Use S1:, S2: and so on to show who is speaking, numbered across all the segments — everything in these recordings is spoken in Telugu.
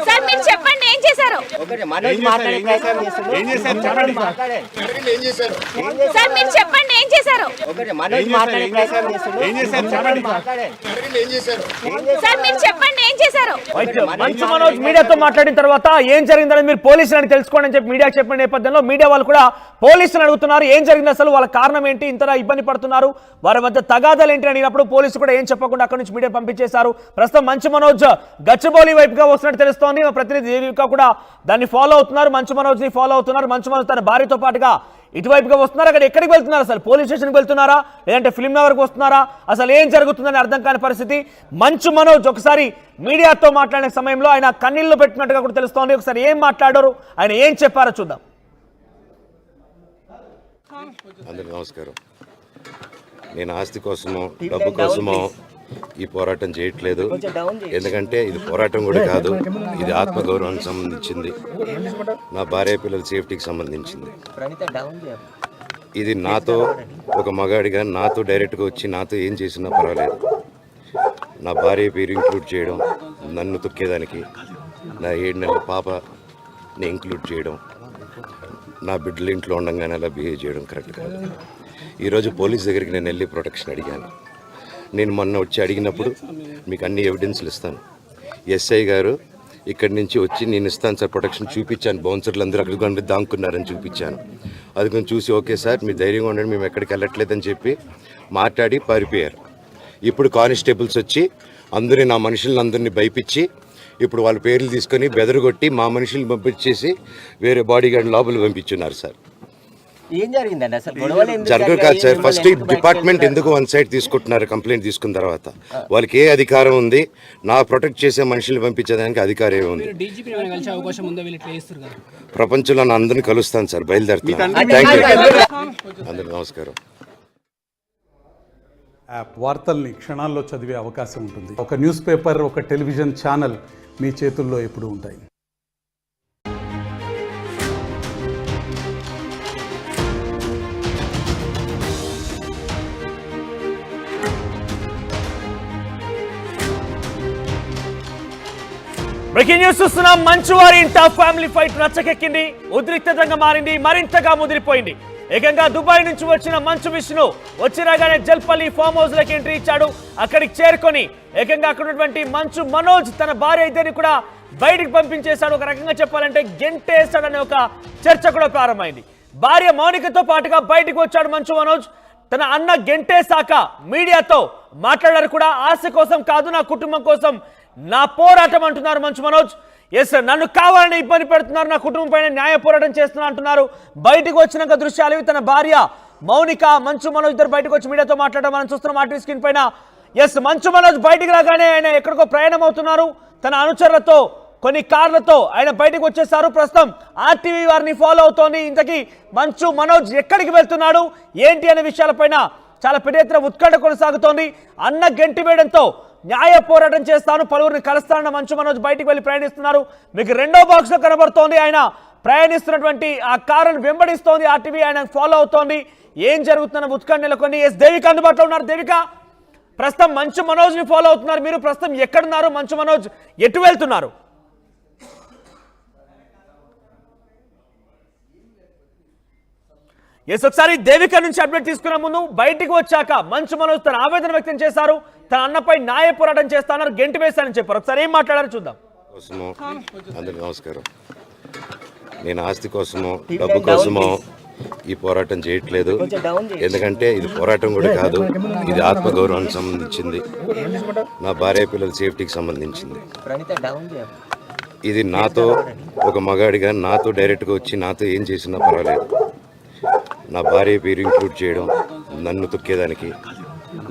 S1: సార్ మీరు చెప్పండి ఏం చేశారు? సార్ మీరు చెప్పండి ఏం చేశారు? సార్ మీరు చెప్పండి ఏం చేశారు?
S2: మంచు మనోజ్ మీడియాతో మాట్లాడిన తర్వాత ఏం జరిగిందని మీరు పోలీసులని తెలుసుకోండి అని చెప్పి మీడియాకి చెప్పిన నేపథ్యంలో మీడియా వాళ్ళు కూడా పోలీసులు అడుగుతున్నారు ఏం జరిగింది, అసలు వాళ్ళ కారణం ఏంటి, ఇంతలా ఇబ్బంది పడుతున్నారు, వారి మధ్య తగాదాలు ఏంటి అని అడిగినప్పుడు పోలీసు కూడా ఏం చెప్పకుండా అక్కడి నుంచి మీడియా పంపించేశారు. ప్రస్తుతం మంచు మనోజ్ గచ్చిబౌలి వైపుగా వస్తున్నట్టు తెలుస్తోంది. మా ప్రతినిధి దేవిక కూడా దాన్ని ఫాలో అవుతున్నారు, మంచు మనోజ్ ని ఫాలో అవుతున్నారు. మంచు మనోజ్ తన భార్యతో పాటుగా ఇటువైపుగా వస్తున్నారు. అక్కడ ఎక్కడికి వెళ్తున్నారు, అసలు పోలీస్ స్టేషన్కి వెళ్తున్నారా లేదంటే ఫిల్మ్ నగర్కి వస్తున్నారా, అసలు ఏం జరుగుతుందని అర్థం కాని పరిస్థితి. మంచు మనోజ్ ఒకసారి మీడియాతో మాట్లాడిన సమయంలో ఆయన కన్నీళ్లు పెట్టినట్టుగా కూడా తెలుస్తోంది. ఒకసారి ఏం మాట్లాడారు, ఆయన ఏం చెప్పారో చూద్దాం.
S3: అందరికీ నమస్కారం. నేను ఆస్తి కోసమో డబ్బు కోసమో ఈ పోరాటం చేయట్లేదు. ఎందుకంటే ఇది పోరాటం కూడా కాదు, ఇది ఆత్మగౌరవానికి సంబంధించింది, నా భార్య పిల్లల సేఫ్టీకి సంబంధించింది. ఇది నాతో ఒక మగాడిగా నాతో డైరెక్ట్గా వచ్చి నాతో ఏం చేసినా పర్వాలేదు. నా భార్య పేరు ఇంక్లూడ్ చేయడం, నన్ను తొక్కేదానికి, నా 7 నెలల పాపని ఇంక్లూడ్ చేయడం, నా బిడ్డల ఇంట్లో ఉండగానే అలా బిహేవ్ చేయడం కరెక్ట్ కాదు. ఈరోజు పోలీస్ దగ్గరికి నేను వెళ్ళి ప్రొటెక్షన్ అడిగాను. నేను మొన్న వచ్చి అడిగినప్పుడు మీకు అన్ని ఎవిడెన్స్లు ఇస్తాను, ఎస్ఐ గారు ఇక్కడి నుంచి వచ్చి నేను ఇస్తాను సార్ ప్రొటెక్షన్ చూపించాను, బౌన్సర్లు అందరూ అక్కడ దాక్కున్నారని చూపించాను. అది కొంచెం చూసి ఓకే సార్ మీరు ధైర్యంగా ఉండండి మేము ఎక్కడికి వెళ్ళట్లేదని చెప్పి మాట్లాడి పారిపోయారు. ఇప్పుడు కానిస్టేబుల్స్ వచ్చి అందరినీ నా మనుషులందరినీ భయపించి ఇప్పుడు వాళ్ళ పేర్లు తీసుకొని బెదరగొట్టి మా మనుషులు పంపించేసి వేరే బాడీ గార్డ్ లోపల పంపించున్నారు సార్.
S4: ఏం జరిగిందండి అసలు? గొడవలు
S3: జరగదు కాదు సార్. ఫస్ట్ డిపార్ట్మెంట్ ఎందుకు వన్ సైడ్ తీసుకుంటున్నారు కంప్లైంట్ తీసుకున్న తర్వాత? వాళ్ళకి ఏ అధికారం ఉంది? నా ప్రొటెక్ట్ చేసే మనుషులు పంపించేదానికి అధికారం ఏముంది? ప్రపంచంలో నా అందరినీ కలుస్తాను సార్, బయలుదేరుతాను. Thank you. అందరికీ నమస్కారం.
S5: యాప్ వార్తల్ని క్షణాల్లో చదివే అవకాశం ఉంటుంది. ఒక న్యూస్ పేపర్, ఒక టెలివిజన్ ఛానల్ మీ చేతుల్లో ఎప్పుడూ ఉంటాయి.
S2: బ్రేకింగ్ న్యూస్ చూస్తున్నాం. మంచు వారి టాప్ ఫ్యామిలీ ఫైట్ రచ్చకెక్కింది, ఉద్రిక్తంగా మారింది, మరింతగా ముదిరిపోయింది. ఏకంగా దుబాయ్ నుంచి వచ్చిన మంచు విష్ణు వచ్చిరాగానే జల్పల్లి ఫామ్ హౌస్ లకి ఎంట్రీ ఇచ్చాడు. అక్కడికి చేరుకొని ఏకంగా అక్కడ ఉన్నటువంటి మంచు మనోజ్ తన భార్య ఇద్దరిని కూడా బయటికి పంపించేశాడు. ఒక రకంగా చెప్పాలంటే గెంటేస్తాడనే ఒక చర్చ కూడా ప్రారంభమైంది. భార్య మౌనికతో పాటుగా బయటకు వచ్చాడు మంచు మనోజ్. తన అన్న గెంటేశాక మీడియాతో మాట్లాడారు కూడా. ఆశ కోసం కాదు, నా కుటుంబం కోసం నా పోరాటం అంటున్నారు మంచు మనోజ్. ఎస్, నన్ను కావాలని ఇబ్బంది పెడుతున్నారు, నా కుటుంబం పైన న్యాయ పోరాటం చేస్తున్నా అంటున్నారు. బయటకు వచ్చినాక దృశ్యాలు తన భార్య మౌనిక, మంచు మనోజ్ ఇద్దరు బయటకు వచ్చి మీడియాతో మాట్లాడడం మనం చూస్తున్నాం ఆర్టీవీ స్క్రీన్ పైన. ఎస్, మంచు మనోజ్ బయటికి రాగానే ఆయన ఎక్కడికో ప్రయాణం అవుతున్నారు. తన అనుచరులతో కొన్ని కార్లతో ఆయన బయటకు వచ్చేసారు. ప్రస్తుతం ఆర్టీవీ వారిని ఫాలో అవుతోంది. ఇంతకీ మంచు మనోజ్ ఎక్కడికి వెళ్తున్నాడు ఏంటి అనే విషయాలపైన చాలా పెద్ద ఎత్తున ఉత్కంఠ కొనసాగుతోంది. అన్న గెంటి వేయడంతో న్యాయ పోరాటం చేస్తాను, పలువురిని కలుస్తానన్న మంచు మనోజ్ బయటికి వెళ్ళి ప్రయాణిస్తున్నారు. మీకు రెండో బాక్స్ లో కనబడుతోంది ఆయన ప్రయాణిస్తున్నటువంటి ఆ కారును వెంబడిస్తోంది ఆర్టీవీ, ఆయన ఫాలో అవుతోంది. ఏం జరుగుతుందన్న ఉత్కంఠ నెలకొని. ఎస్, దేవిక అందుబాటులో ఉన్నారు. దేవిక, ప్రస్తుతం మంచు మనోజ్ ని ఫాలో అవుతున్నారు మీరు, ప్రస్తుతం ఎక్కడున్నారు? మంచు మనోజ్ ఎటు వెళ్తున్నారు? ఎస్, ఒకసారి దేవిక నుంచి అప్డేట్ తీసుకునే ముందు బయటికి వచ్చాక మంచు మనోజ్ తన ఆవేదన వ్యక్తం చేశారు. తన అన్నపై న్యాయ పోరాటం చేస్తానన్నారు, గెంటి వేస్తానని చెప్పారు. ఒకసారి ఏం మాట్లాడారు చూద్దాం.
S3: అందరికీ నమస్కారం. నేను ఆస్తి కోసమో డబ్బు కోసమో ఈ పోరాటం చేయట్లేదు. ఎందుకంటే ఇది పోరాటం కూడా కాదు, ఇది ఆత్మగౌరవానికి సంబంధించింది, నా భార్య పిల్లల సేఫ్టీకి సంబంధించింది. ఇది నాతో ఒక మగాడిగా నాతో డైరెక్ట్గా వచ్చి నాతో ఏం చేసినా పర్వాలేదు. నా భార్య పేరు ఇంక్లూడ్ చేయడం, నన్ను తొక్కేదానికి,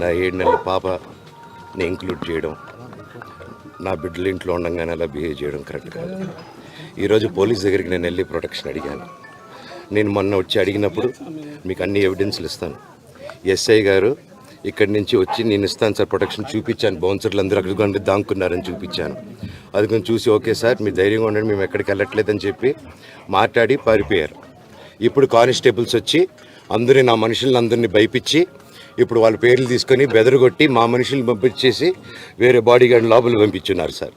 S3: నా 7 నెలల పాపని ఇంక్లూడ్ చేయడం, నా బిడ్డల ఇంట్లో ఉండగానే అలా బిహేవ్ చేయడం కరెక్ట్ కాదు. ఈరోజు పోలీస్ దగ్గరికి నేను వెళ్ళి ప్రొటెక్షన్ అడిగాను. నేను మొన్న వచ్చి అడిగినప్పుడు మీకు అన్ని ఎవిడెన్స్లు ఇస్తాను, ఎస్ఐ గారు ఇక్కడి నుంచి వచ్చి నేను ఇస్తాను సార్ ప్రొటెక్షన్ చూపించాను, బౌన్సర్లు అందరూ అక్కడ దాక్కున్నారని చూపించాను. అది కొంచెం చూసి ఓకే సార్ మీరు ధైర్యంగా ఉండండి మేము ఎక్కడికి వెళ్ళట్లేదని చెప్పి మాట్లాడి పారిపోయారు. ఇప్పుడు కానిస్టేబుల్స్ వచ్చి అందరినీ నా మనుషులందరినీ భయపించి ఇప్పుడు వాళ్ళ పేర్లు తీసుకొని బెదరగొట్టి మా మనుషులు పంపించేసి వేరే బాడీ గార్డ్ లోపల పంపించున్నారు సార్.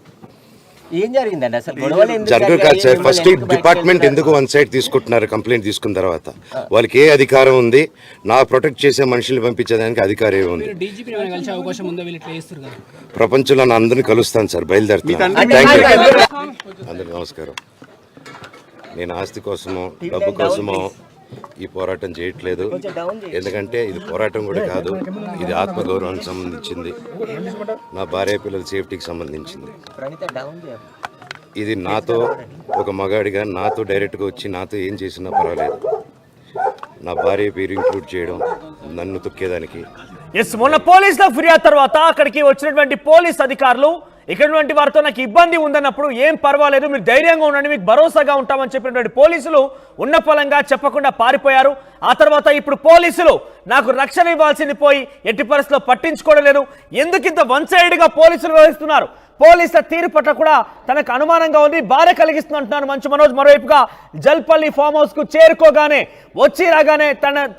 S4: ఏం జరిగిందండి అసలు గొడవలు ఎందుకు
S3: జరగదు కాదు సార్. ఫస్ట్ డిపార్ట్మెంట్ ఎందుకు వన్ సైడ్ తీసుకుంటున్నారు కంప్లైంట్ తీసుకున్న తర్వాత? వాళ్ళకి ఏ అధికారం ఉంది? నా ప్రొటెక్ట్ చేసే మనుషుల్ని పంపించేదానికి అధికారం ఏముంది? ప్రపంచంలో నా అందరినీ కలుస్తాను సార్, బయలుదేరుతాను. అందరికి నమస్కారం. నేను ఆస్తి కోసమో డబ్బు కోసమో ఈ పోరాటం చేయట్లేదు. ఎందుకంటే ఇది పోరాటం కూడా కాదు, ఇది ఆత్మగౌరవానికి సంబంధించింది, నా భార్య పిల్లల సేఫ్టీకి సంబంధించింది. ఇది నాతో ఒక మగాడిగా నాతో డైరెక్ట్గా వచ్చి నాతో ఏం చేసినా పర్వాలేదు. నా భార్య పేరు ఇంక్లూడ్ చేయడం, నన్ను తొక్కేదానికి.
S2: ఎస్, మొన్న పోలీసుల ఫిర్యాదు తర్వాత అక్కడికి వచ్చినటువంటి పోలీస్ అధికారులు ఇక్కడ వారితో నాకు ఇబ్బంది ఉందన్నప్పుడు ఏం పర్వాలేదు, మీరు ధైర్యంగా ఉండండి, మీకు భరోసాగా ఉంటామని చెప్పినటువంటి పోలీసులు ఉన్న ఫలంగా చెప్పకుండా పారిపోయారు. ఆ తర్వాత ఇప్పుడు పోలీసులు నాకు రక్షణ ఇవ్వాల్సింది పోయి ఎట్టి పరిస్థితుల్లో పట్టించుకోవడం లేదు. ఎందుకు ఇంత వన్ సైడ్గా పోలీసులు వ్యవహరిస్తున్నారు? పోలీసుల తీరు పట్ల కూడా తనకు అనుమానంగా ఉంది, బాధ కలిగిస్తుందంటున్నారు మంచు మనోజ్. మరోవైపుగా జల్పల్లి ఫామ్ హౌస్ కు చేరుకోగానే వచ్చి రాగానే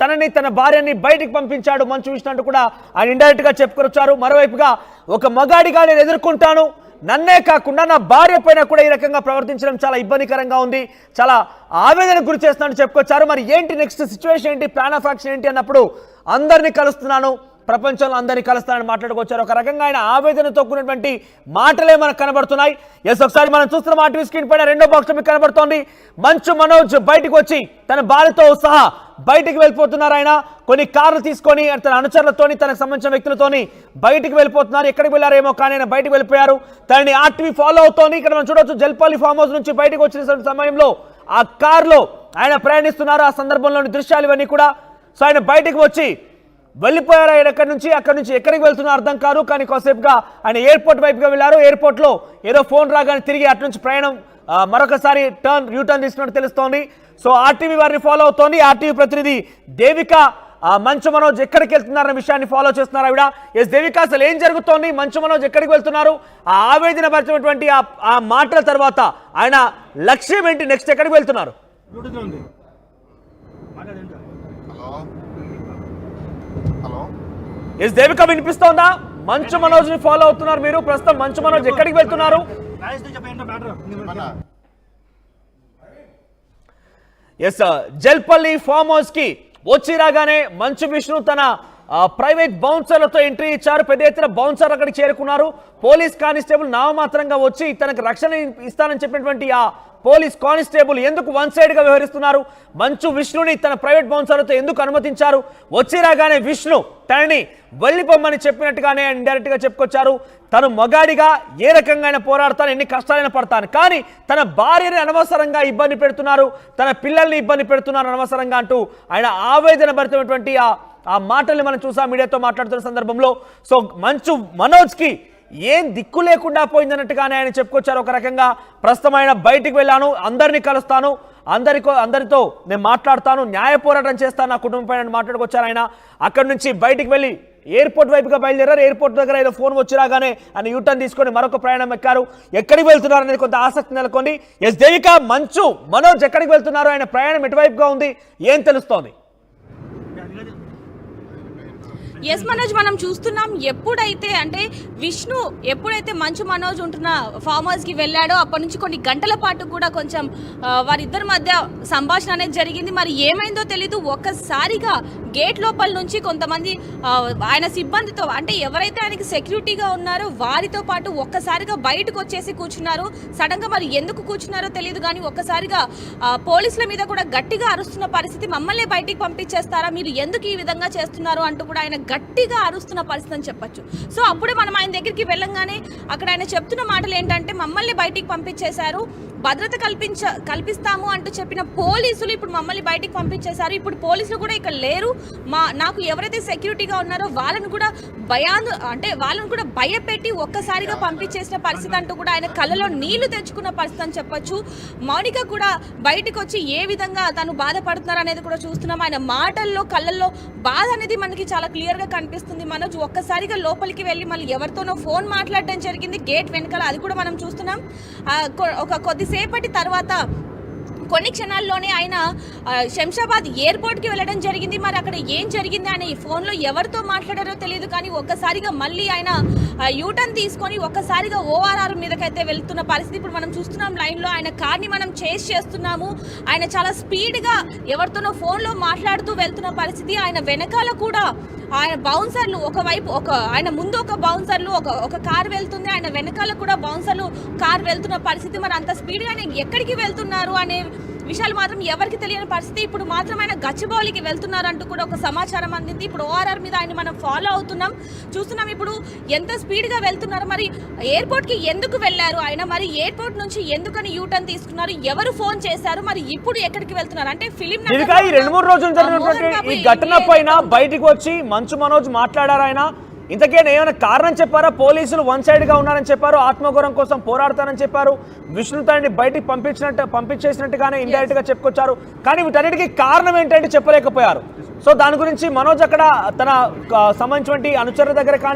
S2: తనని తన భార్యని బయటికి పంపించాడు మంచు విష్ణు అంటూ కూడా ఆయన ఇండైరెక్ట్ గా చెప్పుకొచ్చారు. మరోవైపుగా ఒక మగాడిగా నేను ఎదుర్కొంటాను, నన్నే కాకుండా నా భార్య పైన కూడా ఈ రకంగా ప్రవర్తించడం చాలా ఇబ్బందికరంగా ఉంది, చాలా ఆవేదనకు గురి చేస్తున్నట్టు చెప్పుకొచ్చారు. మరి ఏంటి నెక్స్ట్ సిచ్యువేషన్ ఏంటి, ప్లాన్ ఆఫ్ యాక్షన్ ఏంటి అన్నప్పుడు అందరినీ కలుస్తున్నాను, ప్రపంచంలో అందరినీ కలుస్తానని మాట్లాడుకొచ్చారు. ఒక రకంగా ఆయన ఆవేదనతో కూడినటువంటి మాటలే మనకు కనబడుతున్నాయి. ఎస్, ఒకసారి మనం చూస్తున్న మా టీవీ స్క్రీన్ పైన రెండో బాక్స్ మీకు కనబడుతోంది. మంచు మనోజ్ బయటకు వచ్చి తన భార్యతో సహా బయటికి వెళ్ళిపోతున్నారు. ఆయన కొన్ని కార్లు తీసుకొని తన అనుచరులతోని తనకు సంబంధించిన వ్యక్తులతోని బయటికి వెళ్ళిపోతున్నారు. ఎక్కడికి వెళ్ళారేమో కానీ ఆయన బయటకు వెళ్ళిపోయారు. తనని ఆర్టీవీ ఫాలో అవుతోంది. ఇక్కడ మనం చూడొచ్చు జల్పల్లి ఫామ్ హౌస్ నుంచి బయటకు వచ్చిన సమయంలో ఆ కార్లో ఆయన ప్రయాణిస్తున్నారు. ఆ సందర్భంలోని దృశ్యాలు ఇవన్నీ కూడా. సో ఆయన బయటకు వచ్చి వెళ్ళిపోయారు. ఆయన అక్కడి నుంచి ఎక్కడికి వెళ్తున్నా అర్థం కాదు, కానీ కాసేపుగా ఆయన ఎయిర్పోర్ట్ వైపుగా వెళ్ళారు. ఎయిర్పోర్ట్లో ఏదో ఫోన్ రాగానే తిరిగి అటు నుంచి ప్రయాణం మరొకసారి యూటర్న్ తీసుకున్నట్టు తెలుస్తోంది. సో ఆర్టీవీ వారిని ఫాలో అవుతోంది. ఆర్టీవీ ప్రతినిధి దేవిక మంచు మనోజ్ ఎక్కడికి వెళ్తున్నారన్న విషయాన్ని ఫాలో చేస్తున్నారు ఆవిడ. ఎస్ దేవిక, అసలు ఏం జరుగుతోంది? మంచు మనోజ్ ఎక్కడికి వెళ్తున్నారు? ఆ ఆవేదన పరిచినటువంటి ఆ మాటల తర్వాత ఆయన లక్ష్యం ఏంటి? నెక్స్ట్ ఎక్కడికి వెళ్తున్నారు? ఎస్ దేవిక, వినిపిస్తోందా? మంచు మనోజ్ ని ఫాలో అవుతున్నారు మీరు. ప్రస్తుతం మంచు మనోజ్ ఎక్కడికి వెళ్తున్నారు? ఎస్, జల్పల్లి ఫామ్ హౌస్ కి వచ్చి రాగానే మంచు విష్ణు తన ప్రైవేట్ బౌన్సర్లతో ఎంట్రీ ఇచ్చారు. పెద్ద ఎత్తున బౌన్సర్ అక్కడికి చేరుకున్నారు. పోలీస్ కానిస్టేబుల్ నామమాత్రంగా వచ్చి తనకు రక్షణ ఇస్తానని చెప్పినటువంటి ఆ పోలీస్ కానిస్టేబుల్ ఎందుకు వన్ సైడ్ గా వ్యవహరిస్తున్నారు? మంచు విష్ణుని తన ప్రైవేట్ బౌన్సర్లతో ఎందుకు అనుమతించారు? వచ్చి రాగానే విష్ణు తనని వెళ్ళిపోమ్మని చెప్పినట్టుగానే ఇండైరెక్ట్ గా చెప్పుకొచ్చారు. తను మగాడిగా ఏ రకంగా పోరాడతాను, ఎన్ని కష్టాలైనా పడతాను, కానీ తన భార్యని అనవసరంగా ఇబ్బంది పెడుతున్నారు, తన పిల్లల్ని ఇబ్బంది పెడుతున్నారు అనవసరంగా అంటూ ఆయన ఆవేదన భరితమైనటువంటి ఆ మాటల్ని మనం చూసాం మీడియాతో మాట్లాడుతున్న సందర్భంలో. సో మంచు మనోజ్కి ఏం దిక్కు లేకుండా పోయిందన్నట్టుగానే ఆయన చెప్పుకొచ్చారు. ఒక రకంగా ప్రస్తుతం ఆయన బయటికి వెళ్ళాను, అందరినీ కలుస్తాను, అందరితో నేను మాట్లాడతాను, న్యాయ పోరాటం చేస్తాను నా కుటుంబం పైన మాట్లాడుకొచ్చారు ఆయన. అక్కడి నుంచి బయటికి వెళ్ళి ఎయిర్పోర్ట్ వైపుగా బయలుదేరారు. ఎయిర్పోర్ట్ దగ్గర ఏదో ఫోన్ వచ్చి రాగానే ఆయన యూటర్న్ తీసుకొని మరొక ప్రయాణం ఎక్కారు. ఎక్కడికి వెళ్తున్నారు అనేది కొంత ఆసక్తి నెలకొంది. ఎస్ దేవిక, మంచు మనోజ్ ఎక్కడికి వెళ్తున్నారు? ఆయన ప్రయాణం ఎటువైపుగా ఉంది, ఏం తెలుస్తోంది?
S1: ఎస్ మనోజ్, మనం చూస్తున్నాం ఎప్పుడైతే మంచు మనోజ్ ఉంటున్న ఫామ్ హౌస్ కి వెళ్ళాడో అప్పటి నుంచి కొన్ని గంటల పాటు కూడా కొంచెం వారిద్దరి మధ్య సంభాషణ అనేది జరిగింది. మరి ఏమైందో తెలీదు, ఒక్కసారిగా గేట్ లోపల నుంచి కొంతమంది ఆయన సిబ్బందితో, అంటే ఎవరైతే ఆయనకి సెక్యూరిటీగా ఉన్నారో వారితో పాటు ఒక్కసారిగా బయటకు వచ్చేసి కూర్చున్నారు. సడన్ గా మరి ఎందుకు కూర్చున్నారో తెలియదు, కానీ ఒక్కసారిగా పోలీసుల మీద కూడా గట్టిగా అరుస్తున్న పరిస్థితి. మమ్మల్ని బయటికి పంపించేస్తారా, మీరు ఎందుకు ఈ విధంగా చేస్తున్నారు అంటూ కూడా ఆయన గట్టిగా అరుస్తున్న పరిస్థితి అని చెప్పొచ్చు. సో అప్పుడే మనం ఆయన దగ్గరికి వెళ్ళంగానే అక్కడ ఆయన చెప్తున్న మాటలు ఏంటంటే, మమ్మల్ని బయటికి పంపించేశారు, భద్రత కల్పిస్తాము అంటూ చెప్పిన పోలీసులు ఇప్పుడు మమ్మల్ని బయటికి పంపించేశారు. ఇప్పుడు పోలీసులు కూడా ఇక్కడ లేరు, నాకు ఎవరైతే సెక్యూరిటీగా ఉన్నారో వాళ్ళను కూడా భయపెట్టి ఒక్కసారిగా పంపించేసిన పరిస్థితి అంటూ కూడా ఆయన కళ్ళలో నీళ్లు తెచ్చుకున్న పరిస్థితి అని చెప్పొచ్చు. మౌనిక కూడా బయటకు వచ్చి ఏ విధంగా తను బాధపడుతున్నారు అనేది కూడా చూస్తున్నాం. ఆయన మాటల్లో కళ్ళల్లో బాధ అనేది మనకి చాలా క్లియర్ గా కనిపిస్తుంది. మనోజ్ ఒక్కసారిగా లోపలికి వెళ్ళి మళ్ళీ ఎవరితోనో ఫోన్ మాట్లాడడం జరిగింది గేట్ వెనకాల, అది కూడా మనం చూస్తున్నాం. ఒక కొద్దిసేపటి తర్వాత కొన్ని క్షణాల్లోనే ఆయన శంషాబాద్ ఎయిర్పోర్ట్కి వెళ్ళడం జరిగింది. మరి అక్కడ ఏం జరిగింది, ఆయన ఈ ఫోన్లో ఎవరితో మాట్లాడారో తెలియదు. కానీ ఒక్కసారిగా మళ్ళీ ఆయన యూటర్న్ తీసుకొని ఒక్కసారిగా ORR మీదకైతే వెళ్తున్న పరిస్థితి ఇప్పుడు మనం చూస్తున్నాం. లైన్లో ఆయన కార్ని మనం చేస్ చేస్తున్నాము. ఆయన చాలా స్పీడ్గా ఎవరితోనో ఫోన్లో మాట్లాడుతూ వెళ్తున్న పరిస్థితి. ఆయన వెనకాల కూడా ఆయన బౌన్సర్లు ఒకవైపు ఆయన ముందు ఒక బౌన్సర్లు ఒక కార్ వెళ్తుంది, ఆయన వెనకాల కూడా బౌన్సర్లు కార్ వెళ్తున్న పరిస్థితి. మరి అంత స్పీడ్గా ఆయన ఎక్కడికి వెళ్తున్నారు అనే విషయాలు మాత్రం ఎవరికి తెలియని పరిస్థితి. ఇప్పుడు మాత్రం ఆయన గచ్చిబౌలికి వెళ్తున్నారు అంటూ కూడా ఒక సమాచారం అందింది. ఇప్పుడు ORR మీద ఆయన మనం ఫాలో అవుతున్నాం, చూస్తున్నాం ఇప్పుడు ఎంత స్పీడ్గా వెళ్తున్నారు. మరి ఎయిర్పోర్ట్కి ఎందుకు వెళ్ళారు ఆయన, మరి ఎయిర్పోర్ట్ నుంచి ఎందుకని యూటర్న్ తీసుకున్నారు, ఎవరు ఫోన్ చేశారు, మరి ఇప్పుడు ఎక్కడికి వెళ్తున్నారు అంటే ఫిలిం
S2: ఈ 2-3 రోజులు జరిగినటువంటి ఈ ఘటన పైన బయటికి వచ్చి మంచు మనోజ్ మాట్లాడారు. ఆయన ఇంతకేనా ఏమైనా కారణం చెప్పారా? పోలీసులు వన్ సైడ్ గా ఉన్నారని చెప్పారు, ఆత్మగౌరవం కోసం పోరాడతారని చెప్పారు, విష్ణుతాన్ని బయటికి పంపించేసినట్టుగానే ఇండైరెక్ట్ గా చెప్పుకొచ్చారు. కానీ వీటన్నిటికీ కారణం ఏంటంటే చెప్పలేకపోయారు. సో దాని గురించి మనోజ్ అక్కడ తన సంబంధించిన అనుచరుల దగ్గర కానీ